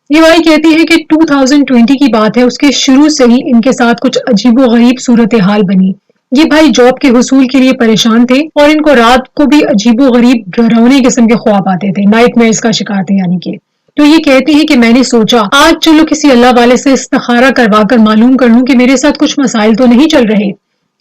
یہ بھائی کہتی ہے کہ 2020 کی بات ہے، اس کے شروع سے ہی ان کے ساتھ کچھ عجیب و غریب صورتحال بنی۔ یہ بھائی جاب کے حصول کے لیے پریشان تھے اور ان کو رات کو بھی عجیب و غریب ڈراؤنے قسم کے خواب آتے تھے، نائٹ میئرز کا شکار تھے یعنی کہ۔ تو یہ کہتے ہیں کہ میں نے سوچا آج چلو کسی اللہ والے سے استخارہ کروا کر معلوم کر لوں کہ میرے ساتھ کچھ مسائل تو نہیں چل رہے۔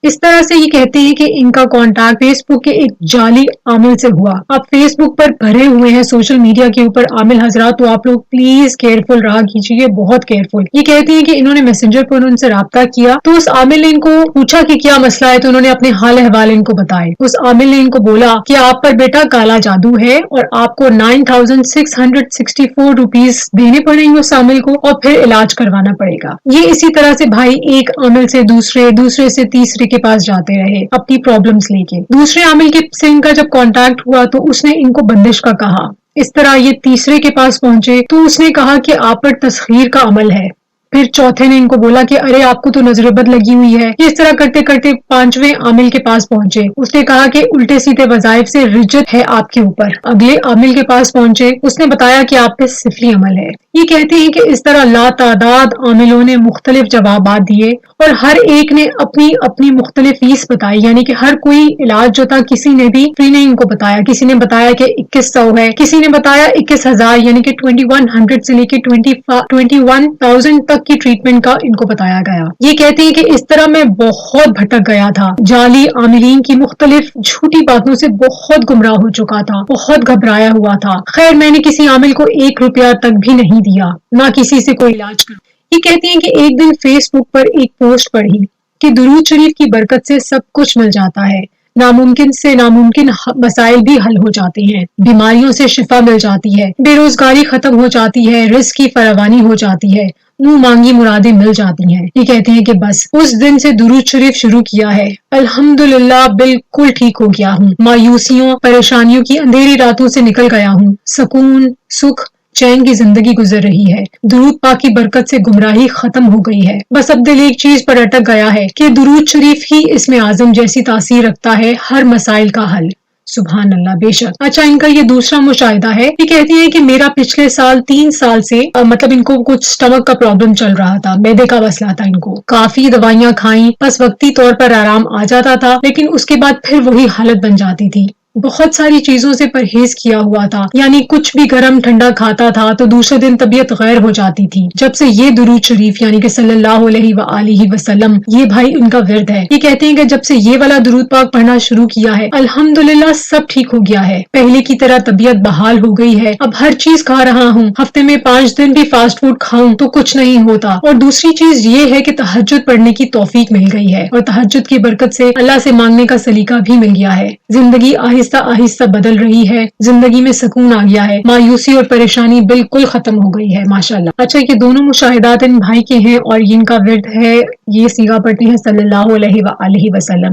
اس طرح سے یہ کہتے ہیں کہ ان کا کانٹیکٹ فیس بک کے ایک جعلی عامل سے ہوا۔ اب فیس بک پر بھرے ہوئے ہیں سوشل میڈیا کے اوپر عامل حضرات، تو آپ لوگ پلیز کیئرفل رہا کیجیے، بہت کیئرفل۔ یہ کہتے ہیں کہ انہوں نے میسنجر پر ان سے رابطہ کیا تو اس عامل نے ان کو پوچھا کہ کیا مسئلہ ہے، تو انہوں نے اپنے حال احوال ان کو بتائے۔ اس عامل نے ان کو بولا کہ آپ پر بیٹا کالا جادو ہے اور آپ کو 9664 روپیز دینے پڑیں گے اس عامل کو، اور پھر علاج کروانا پڑے گا۔ یہ اسی طرح سے بھائی ایک عامل سے دوسرے سے تیسرے کے پاس جاتے رہے اپنی پرابلمز لے کے۔ دوسرے عامل سے ان کا جب کانٹیکٹ ہوا تو اس نے ان کو بندش کا کہا۔ اس طرح یہ تیسرے کے پاس پہنچے تو اس نے کہا کہ آپ پر تسخیر کا عمل ہے۔ پھر چوتھے نے ان کو بولا کہ ارے آپ کو تو نظر بد لگی ہوئی ہے۔ اس طرح کرتے کرتے پانچویں عامل کے پاس پہنچے، اس نے کہا کہ الٹے سیدھے وظائف سے رجت ہے آپ کے اوپر۔ اگلے عامل کے پاس پہنچے، اس نے بتایا کہ آپ پہ سفلی عمل ہے۔ یہ کہتے ہیں کہ اس طرح لاتعداد عاملوں نے مختلف جوابات دیے اور ہر ایک نے اپنی اپنی مختلف فیس بتائی، یعنی کہ ہر کوئی علاج جو تھا کسی نے بھی فری نہیں ان کو بتایا۔ کسی نے بتایا کہ 2100 ہے، کسی نے بتایا 21,000 یعنی کہ 2100 سے لے کے 21,000 تک کی ٹریٹمنٹ کا ان کو بتایا گیا۔ یہ کہتے ہیں کہ اس طرح میں بہت بھٹک گیا تھا، جعلی عاملین کی مختلف جھوٹی باتوں سے بہت گمراہ ہو چکا تھا، بہت گھبرایا ہوا تھا۔ خیر میں نے کسی عامل کو 1 روپیہ تک بھی نہیں دیا، نہ کسی سے کوئی علاج کرا۔ یہ کہتے ہیں کہ ایک دن فیس بک پر ایک پوسٹ پڑھی کہ درود شریف کی برکت سے سب کچھ مل جاتا ہے، ناممکن سے ناممکن مسائل بھی حل ہو جاتے ہیں، بیماریوں سے شفا مل جاتی ہے، بے روزگاری ختم ہو جاتی ہے، رزق کی فراوانی ہو جاتی ہے، منہ مانگی مرادیں مل جاتی ہیں۔ یہ کہتے ہیں کہ بس اس دن سے درود شریف شروع کیا ہے، الحمدللہ بالکل ٹھیک ہو گیا ہوں، مایوسیوں پریشانیوں کی اندھیری راتوں سے نکل گیا ہوں، سکون سکھ چین کی زندگی گزر رہی ہے، درود پاک کی برکت سے گمراہی ختم ہو گئی ہے، بس اب دل ایک چیز پر اٹک گیا ہے کہ درود شریف ہی اسم اعظم جیسی تاثیر رکھتا ہے ہر مسائل کا حل۔ سبحان اللہ، بے شک۔ اچھا ان کا یہ دوسرا مشاہدہ ہے، یہ کہتی ہے کہ میرا پچھلے سال 3 سال سے مطلب ان کو کچھ سٹمک کا پرابلم چل رہا تھا، معدے کا مسئلہ تھا ان کو، کافی دوائیاں کھائیں، بس وقتی طور پر آرام آ جاتا تھا لیکن اس کے بعد پھر وہی حالت بن جاتی تھی۔ بہت ساری چیزوں سے پرہیز کیا ہوا تھا، یعنی کچھ بھی گرم ٹھنڈا کھاتا تھا تو دوسرے دن طبیعت غیر ہو جاتی تھی۔ جب سے یہ درود شریف یعنی کہ صلی اللہ علیہ وآلہ وسلم یہ بھائی ان کا ورد ہے، یہ کہتے ہیں کہ جب سے یہ والا درود پاک پڑھنا شروع کیا ہے الحمدللہ سب ٹھیک ہو گیا ہے، پہلے کی طرح طبیعت بحال ہو گئی ہے، اب ہر چیز کھا رہا ہوں، ہفتے میں 5 دن بھی فاسٹ فوڈ کھاؤں تو کچھ نہیں ہوتا، اور دوسری چیز یہ ہے کہ تہجد پڑھنے کی توفیق مل گئی ہے اور تہجد کی برکت سے اللہ سے مانگنے کا سلیقہ بھی مل گیا ہے، زندگی آہستہ آہستہ بدل رہی ہے، زندگی میں سکون آ گیا ہے، مایوسی اور پریشانی بالکل ختم ہو گئی ہے ماشاءاللہ۔ اچھا یہ دونوں مشاہدات ان بھائی کے ہیں اور ان کا ورد ہے، یہ صیغہ پڑھتے ہیں صلی اللہ علیہ وآلہ وسلم۔